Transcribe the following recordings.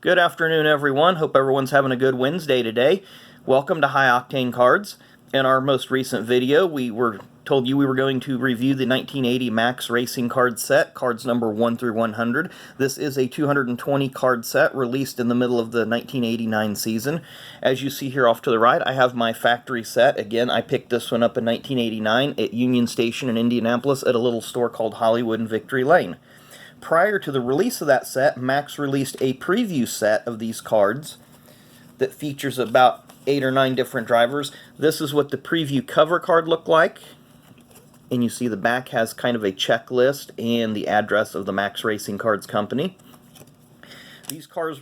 Good afternoon, everyone. Hope everyone's having a good Wednesday today. Welcome to High Octane Cards. In our most recent video, we told you we were going to review the 1980 Maxx Racing card set, cards number 1 through 100. This is a 220 card set released in the middle of the 1989 season. As you see here off to the right, I have my factory set. Again, I picked this one up in 1989 at Union Station in Indianapolis at a little store called Hollywood and Victory Lane. Prior to the release of that set, Maxx released a preview set of these cards that features about 8 or 9 different drivers. This is what the preview cover card looked like. And you see the back has kind of a checklist and the address of the Maxx Racing Cards company. These cards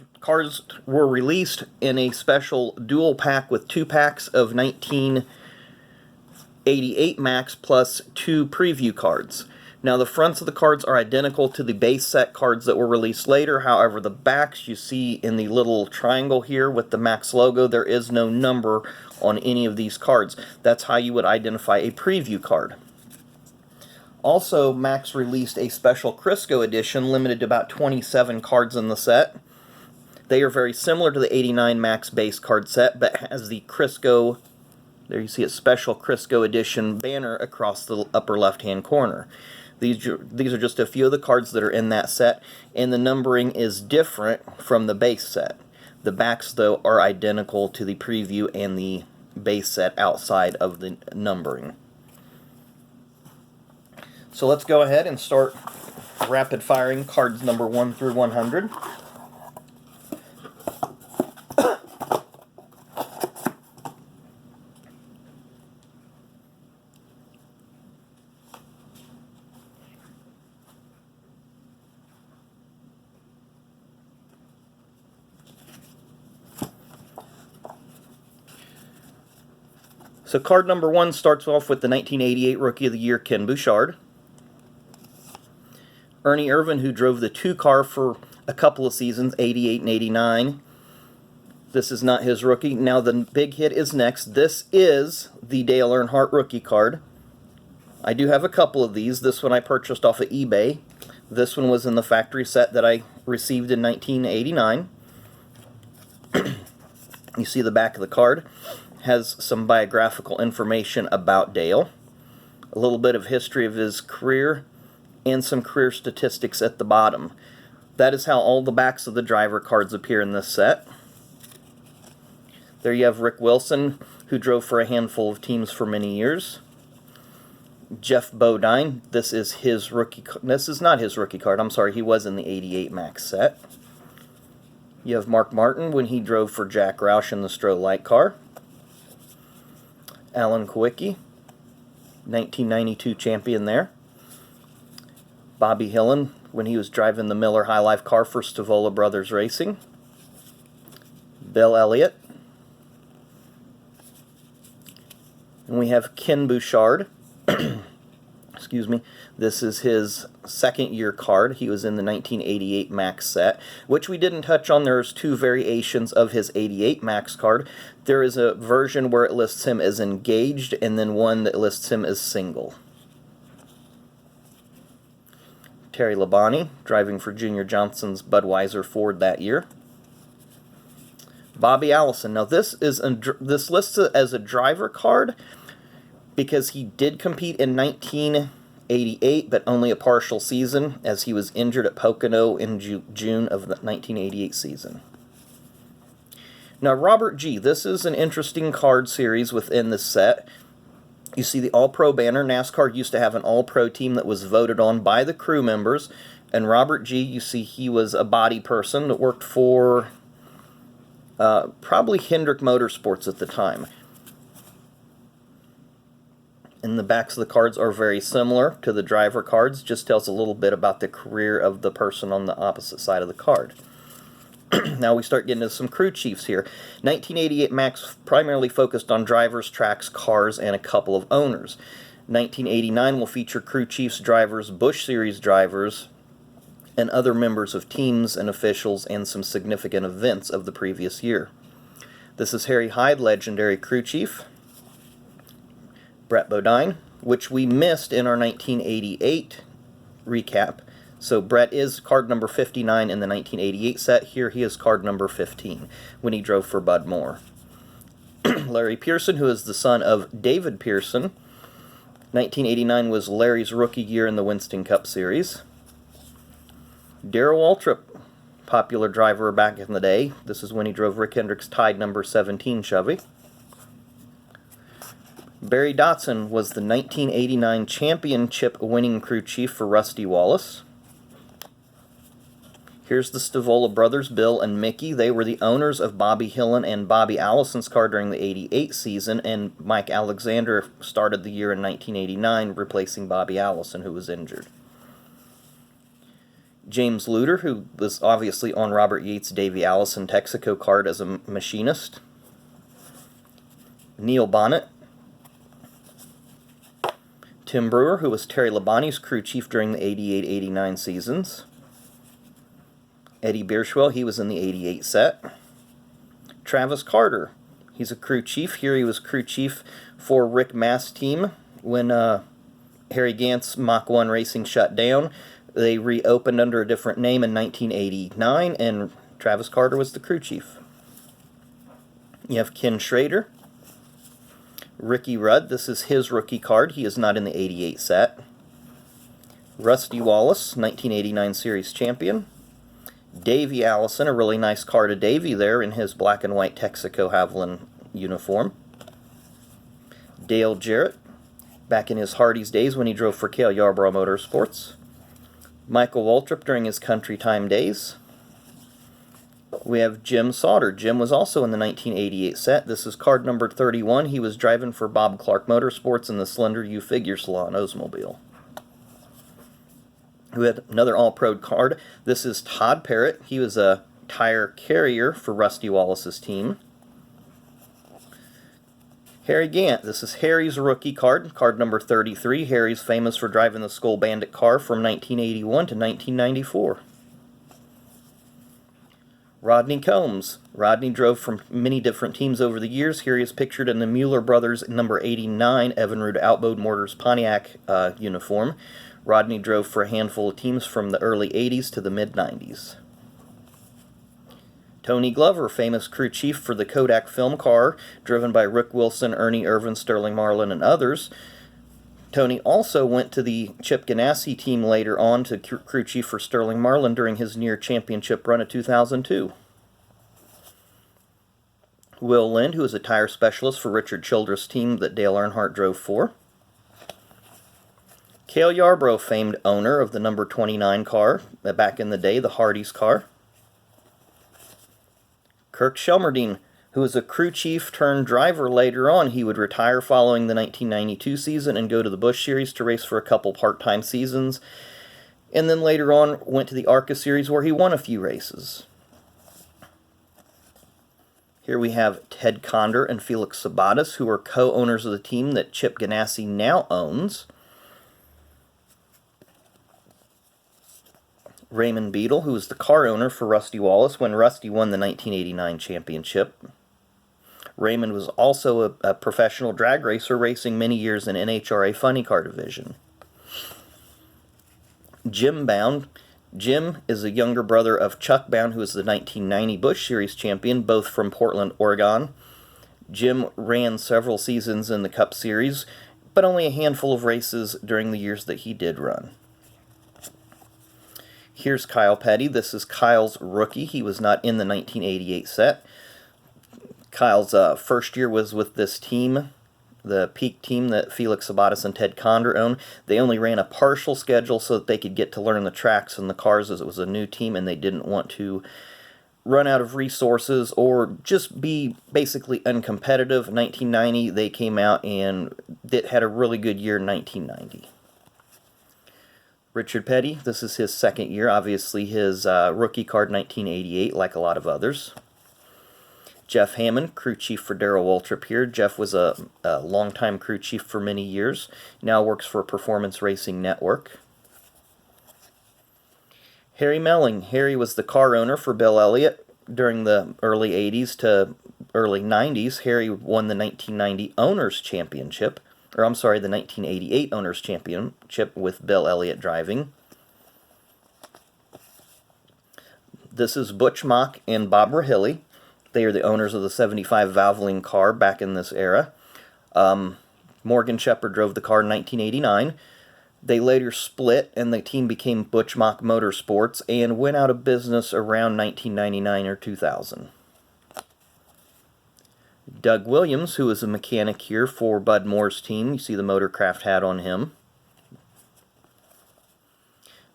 were released in a special dual pack with 2 packs of 1988 Maxx plus 2 preview cards. Now the fronts of the cards are identical to the base set cards that were released later. However, the backs you see in the little triangle here with the Maxx logo, there is no number on any of these cards. That's how you would identify a preview card. Also, Maxx released a special Crisco edition, limited to about 27 cards in the set. They are very similar to the 89 Maxx base card set, but has the Crisco, there you see a special Crisco edition banner across the upper left-hand corner. These are just a few of the cards that are in that set, and the numbering is different from the base set. The backs, though, are identical to the preview and the base set outside of the numbering. So let's go ahead and start rapid firing cards number 1 through 100. So card number 1 starts off with the 1988 Rookie of the Year, Ken Bouchard. Ernie Irvan, who drove the 2 car for a couple of seasons, 88 and 89. This is not his rookie. Now the big hit is next. This is the Dale Earnhardt rookie card. I do have a couple of these. This one I purchased off of eBay. This one was in the factory set that I received in 1989. You see the back of the card has some biographical information about Dale, a little bit of history of his career, and some career statistics at the bottom. That is how all the backs of the driver cards appear in this set. There you have Rick Wilson, who drove for a handful of teams for many years. Jeff Bodine, this is his rookie. This is not his rookie card. I'm sorry, he was in the 88 Maxx set. You have Mark Martin when he drove for Jack Roush in the Stroh Light car. Alan Kulwicki, 1992 champion there. Bobby Hillin when he was driving the Miller High Life car for Stavola Brothers Racing. Bill Elliott. And we have Ken Bouchard. Excuse me. This is his second year card. He was in the 1988 Maxx set, which we didn't touch on. There's 2 variations of his 88 Maxx card. There is a version where it lists him as engaged, and then one that lists him as single. Terry Labonte, driving for Junior Johnson's Budweiser Ford that year. Bobby Allison. Now this lists it as a driver card because he did compete in 1988, but only a partial season, as he was injured at Pocono in June of the 1988 season. Now Robert G. This is an interesting card series within this set. You see the All-Pro banner. NASCAR used to have an All-Pro team that was voted on by the crew members. And Robert G., you see he was a body person that worked for probably Hendrick Motorsports at the time. And the backs of the cards are very similar to the driver cards. Just tells a little bit about the career of the person on the opposite side of the card. Now we start getting into some crew chiefs here. 1988 Maxx primarily focused on drivers, tracks, cars, and a couple of owners. 1989 will feature crew chiefs, drivers, Busch Series drivers, and other members of teams and officials, and some significant events of the previous year. This is Harry Hyde, legendary crew chief. Brett Bodine, which we missed in our 1988 recap. So Brett is card number 59 in the 1988 set. Here he is card number 15 when he drove for Bud Moore. Larry Pearson, who is the son of David Pearson. 1989 was Larry's rookie year in the Winston Cup Series. Darrell Waltrip, popular driver back in the day. This is when he drove Rick Hendrick's Tide number 17 Chevy. Barry Dotson was the 1989 championship winning crew chief for Rusty Wallace. Here's the Stavola brothers, Bill and Mickey. They were the owners of Bobby Hillen and Bobby Allison's car during the 88 season, and Mike Alexander started the year in 1989, replacing Bobby Allison, who was injured. James Luter, who was obviously on Robert Yates' Davey Allison Texaco card as a machinist. Neil Bonnet. Tim Brewer, who was Terry Labonte's crew chief during the 88-89 seasons. Eddie Bierschwell, he was in the 88 set. Travis Carter, he's a crew chief. Here he was crew chief for Rick Mast's team when Harry Gant's Mach 1 Racing shut down. They reopened under a different name in 1989, and Travis Carter was the crew chief. You have Ken Schrader. Ricky Rudd, this is his rookie card. He is not in the 88 set. Rusty Wallace, 1989 Series champion. Davey Allison, a really nice card of Davey there in his black and white Texaco Haviland uniform. Dale Jarrett, back in his Hardee's days when he drove for Cale Yarborough Motorsports. Michael Waltrip during his Country Time days. We have Jim Sauter. Jim was also in the 1988 set. This is card number 31. He was driving for Bob Clark Motorsports in the Slender U Figure Salon Oldsmobile. We had another All-Pro card. This is Todd Parrott. He was a tire carrier for Rusty Wallace's team. Harry Gant. This is Harry's rookie card, card number 33. Harry's famous for driving the Skull Bandit car from 1981 to 1994. Rodney Combs. Rodney drove for many different teams over the years. Here he is pictured in the Mueller Brothers number 89 Evinrude Outboard Motors Pontiac uniform. Rodney drove for a handful of teams from the early 80s to the mid-90s. Tony Glover, famous crew chief for the Kodak film car, driven by Rick Wilson, Ernie Irvin, Sterling Marlin, and others. Tony also went to the Chip Ganassi team later on to crew chief for Sterling Marlin during his near championship run of 2002. Will Lind, who is a tire specialist for Richard Childress' team that Dale Earnhardt drove for. Cale Yarborough, famed owner of the number 29 car, back in the day, the Hardee's car. Kirk Shelmerdine, who was a crew chief turned driver later on. He would retire following the 1992 season and go to the Busch Series to race for a couple part-time seasons. And then later on went to the ARCA Series where he won a few races. Here we have Ted Conder and Felix Sabates, who are co-owners of the team that Chip Ganassi now owns. Raymond Beadle, who was the car owner for Rusty Wallace when Rusty won the 1989 championship. Raymond was also a professional drag racer, racing many years in NHRA Funny Car Division. Jim Bound. Jim is a younger brother of Chuck Bound, who was the 1990 Busch Series champion, both from Portland, Oregon. Jim ran several seasons in the Cup Series, but only a handful of races during the years that he did run. Here's Kyle Petty. This is Kyle's rookie. He was not in the 1988 set. Kyle's first year was with this team, the Peak team that Felix Sabates and Ted Conder own. They only ran a partial schedule so that they could get to learn the tracks and the cars, as it was a new team and they didn't want to run out of resources or just be basically uncompetitive. In 1990, they came out and had a really good year in 1990. Richard Petty, this is his second year, obviously his rookie card 1988, like a lot of others. Jeff Hammond, crew chief for Darrell Waltrip here. Jeff was a longtime crew chief for many years, now works for Performance Racing Network. Harry Melling. Harry was the car owner for Bill Elliott during the early 80s to early 90s. Harry won the 1990 Owners Championship. The 1988 Owners Championship with Bill Elliott driving. This is Butch Mock and Bob Rahilly. They are the owners of the 75 Valvoline car back in this era. Morgan Shepherd drove the car in 1989. They later split, and the team became Butch Mock Motorsports and went out of business around 1999 or 2000. Doug Williams, who is a mechanic here for Bud Moore's team. You see the Motorcraft hat on him.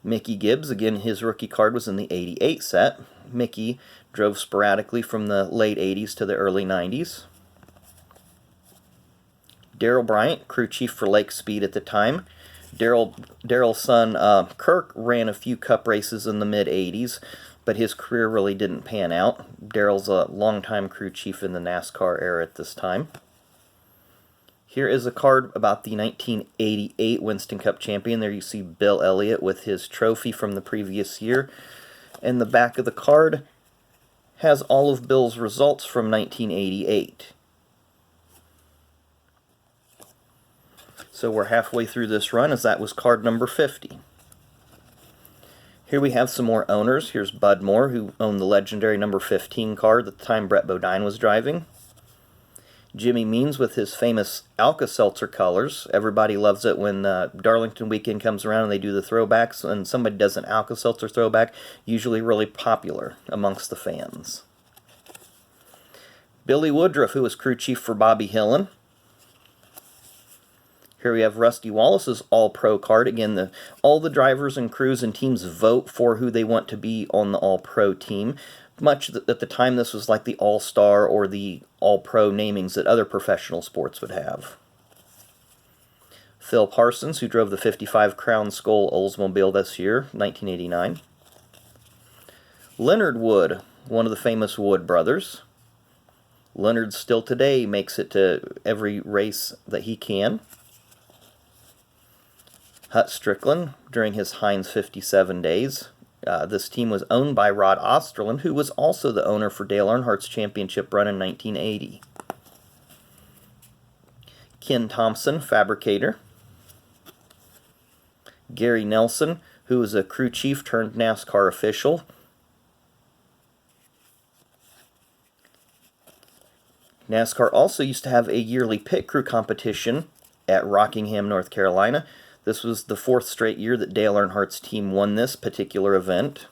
Mickey Gibbs, again, his rookie card was in the 88 set. Mickey drove sporadically from the late 80s to the early 90s. Darrell Bryant, crew chief for Lake Speed at the time. Darrell's son, Kirk, ran a few cup races in the mid-80s, but his career really didn't pan out. Darrell's a longtime crew chief in the NASCAR era at this time. Here is a card about the 1988 Winston Cup champion. There you see Bill Elliott with his trophy from the previous year. And the back of the card has all of Bill's results from 1988. So we're halfway through this run, as that was card number 50. Here we have some more owners. Here's Bud Moore, who owned the legendary number 15 card at the time Brett Bodine was driving. Jimmy Means with his famous Alka-Seltzer colors. Everybody loves it when Darlington weekend comes around and they do the throwbacks, and somebody does an Alka-Seltzer throwback, usually really popular amongst the fans. Billy Woodruff, who was crew chief for Bobby Hillin. Here we have Rusty Wallace's All-Pro card. Again, all the drivers and crews and teams vote for who they want to be on the All-Pro team. Much at the time, this was like the All-Star or the All-Pro namings that other professional sports would have. Phil Parsons, who drove the 55 Crown Skull Oldsmobile this year, 1989. Leonard Wood, one of the famous Wood brothers. Leonard still today makes it to every race that he can. Hut Strickland during his Heinz 57 days. This team was owned by Rod Osterland, who was also the owner for Dale Earnhardt's championship run in 1980. Ken Thompson, fabricator. Gary Nelson, who was a crew chief turned NASCAR official. NASCAR also used to have a yearly pit crew competition at Rockingham, North Carolina. This was the 4th straight year that Dale Earnhardt's team won this particular event.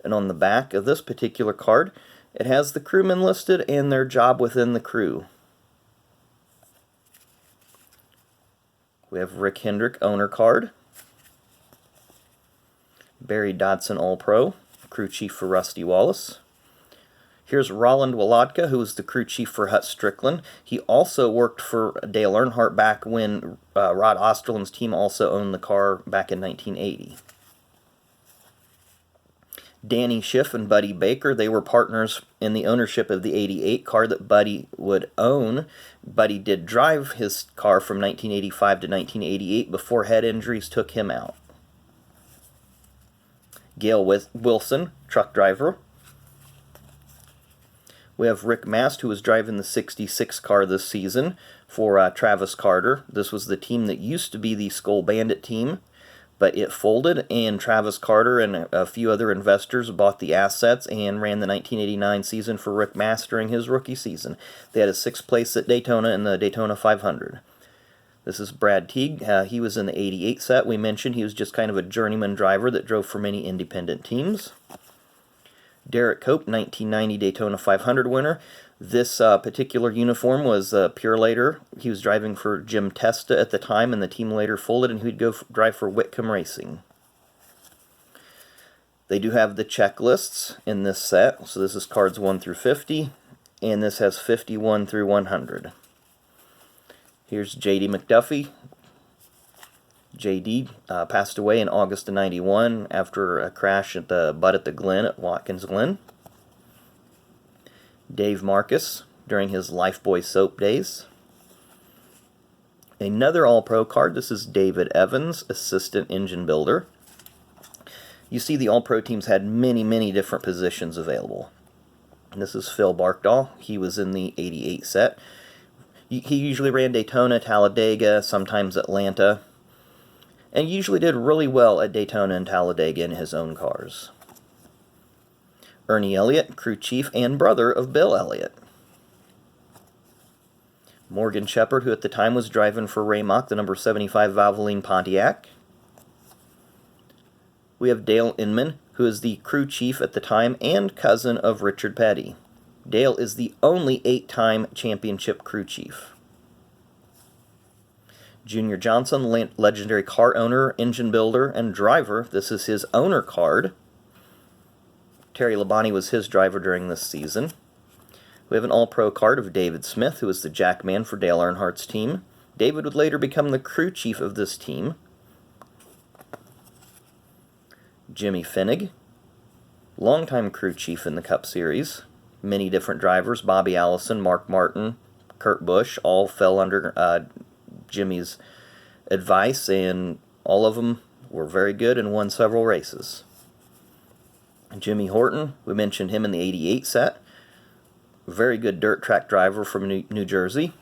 And on the back of this particular card, it has the crewmen listed and their job within the crew. We have Rick Hendrick, owner card. Barry Dodson, All-Pro, crew chief for Rusty Wallace. Here's Roland Wolotka, who was the crew chief for Hut Strickland. He also worked for Dale Earnhardt back when Rod Osterland's team also owned the car back in 1980. Danny Schiff and Buddy Baker, they were partners in the ownership of the 88 car that Buddy would own. Buddy did drive his car from 1985 to 1988 before head injuries took him out. Gail Wilson, truck driver. We have Rick Mast, who was driving the 66 car this season for Travis Carter. This was the team that used to be the Skull Bandit team, but it folded, and Travis Carter and a few other investors bought the assets and ran the 1989 season for Rick Mast during his rookie season. They had a 6th place at Daytona in the Daytona 500. This is Brad Teague. He was in the 88 set. We mentioned he was just kind of a journeyman driver that drove for many independent teams. Derek Cope, 1990 Daytona 500 winner. This particular uniform was Purelator. He was driving for Jim Testa at the time, and the team later folded, and he'd go drive for Whitcomb Racing. They do have the checklists in this set. So this is cards 1 through 50, and this has 51 through 100. Here's J.D. McDuffie. J.D. Passed away in August of '91 after a crash at the Butt at the Glen at Watkins Glen. Dave Marcus during his Lifebuoy soap days. Another All-Pro card. This is David Evans, assistant engine builder. You see the All-Pro teams had many, many different positions available. And this is Phil Barkdahl. He was in the 88 set. He usually ran Daytona, Talladega, sometimes Atlanta, and usually did really well at Daytona and Talladega in his own cars. Ernie Elliott, crew chief and brother of Bill Elliott. Morgan Shepherd, who at the time was driving for Ray Mach, the number 75 Valvoline Pontiac. We have Dale Inman, who is the crew chief at the time and cousin of Richard Petty. Dale is the only 8-time championship crew chief. Junior Johnson, legendary car owner, engine builder, and driver. This is his owner card. Terry Labonte was his driver during this season. We have an All-Pro card of David Smith, who was the jackman for Dale Earnhardt's team. David would later become the crew chief of this team. Jimmy Finnig, longtime crew chief in the Cup Series. Many different drivers, Bobby Allison, Mark Martin, Kurt Busch, all fell under Jimmy's advice, and all of them were very good and won several races. Jimmy Horton, we mentioned him in the 88 set. Very good dirt track driver from New Jersey.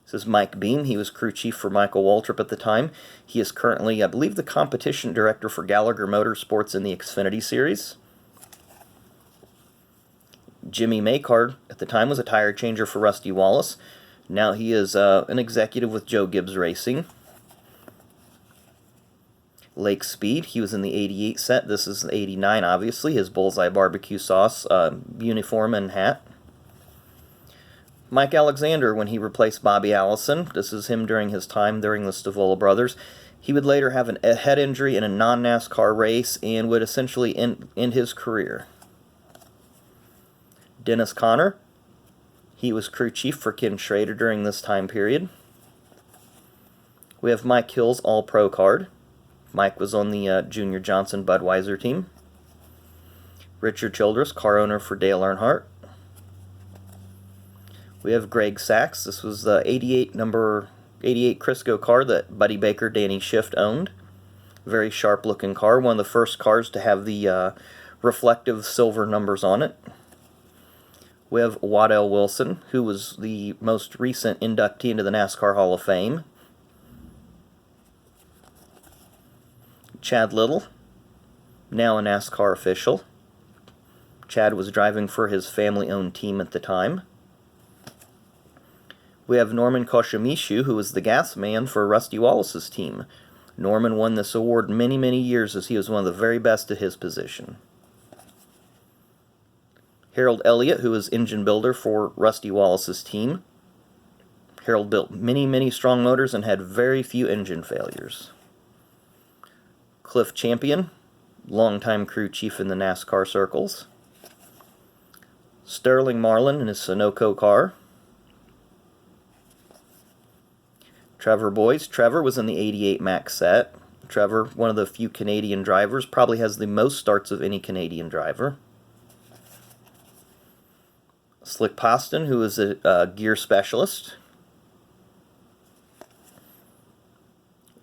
This is Mike Beam. He was crew chief for Michael Waltrip at the time. He is currently, I believe, the competition director for Gallagher Motorsports in the Xfinity Series. Jimmy Maycard, at the time, was a tire changer for Rusty Wallace. Now he is an executive with Joe Gibbs Racing. Lake Speed, he was in the 88 set. This is the 89, obviously. His Bullseye barbecue sauce uniform and hat. Mike Alexander, when he replaced Bobby Allison. This is him during his time during the Stavola brothers. He would later have a head injury in a non-NASCAR race and would essentially end his career. Dennis Conner, he was crew chief for Ken Schrader during this time period. We have Mike Hill's All-Pro card. Mike was on the Junior Johnson Budweiser team. Richard Childress, car owner for Dale Earnhardt. We have Greg Sachs. This was the 88 number 88 Crisco car that Buddy Baker, Danny Schiff owned. Very sharp looking car. One of the first cars to have the reflective silver numbers on it. We have Waddell Wilson, who was the most recent inductee into the NASCAR Hall of Fame. Chad Little, now a NASCAR official. Chad was driving for his family-owned team at the time. We have Norman Koshimishu, who was the gas man for Rusty Wallace's team. Norman won this award many, many years as he was one of the very best at his position. Harold Elliott, who was engine builder for Rusty Wallace's team. Harold built many, many strong motors and had very few engine failures. Cliff Champion, longtime crew chief in the NASCAR circles. Sterling Marlin in his Sunoco car. Trevor Boyce. Trevor was in the 88 Maxx set. Trevor, one of the few Canadian drivers, probably has the most starts of any Canadian driver. Slick Poston, who is a gear specialist.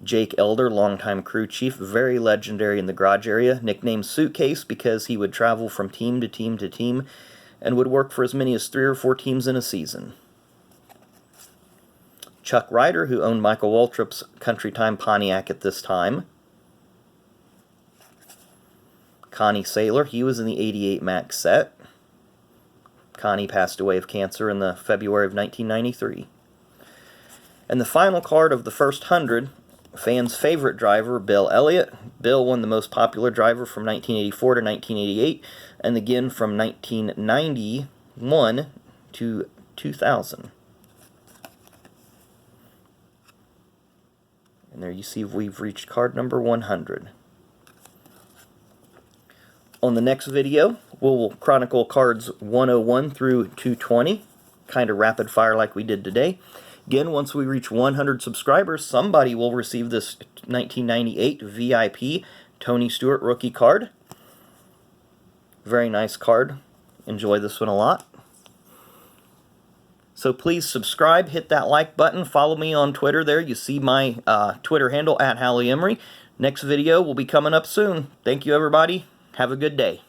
Jake Elder, longtime crew chief, very legendary in the garage area, nicknamed Suitcase because he would travel from team to team to team and would work for as many as 3 or 4 teams in a season. Chuck Ryder, who owned Michael Waltrip's Country Time Pontiac at this time. Connie Saylor, he was in the 88 Maxx set. Connie passed away of cancer in the February of 1993. And the final card of the first 100, fans' favorite driver, Bill Elliott. Bill won the most popular driver from 1984 to 1988, and again from 1991 to 2000. And there you see we've reached card number 100. On the next video, we'll chronicle cards 101 through 220, kind of rapid fire like we did today. Again, once we reach 100 subscribers, somebody will receive this 1998 VIP Tony Stewart rookie card. Very nice card. Enjoy this one a lot. So please subscribe, hit that like button, follow me on Twitter there. You see my Twitter handle, @HallieEmery. Next video will be coming up soon. Thank you, everybody. Have a good day.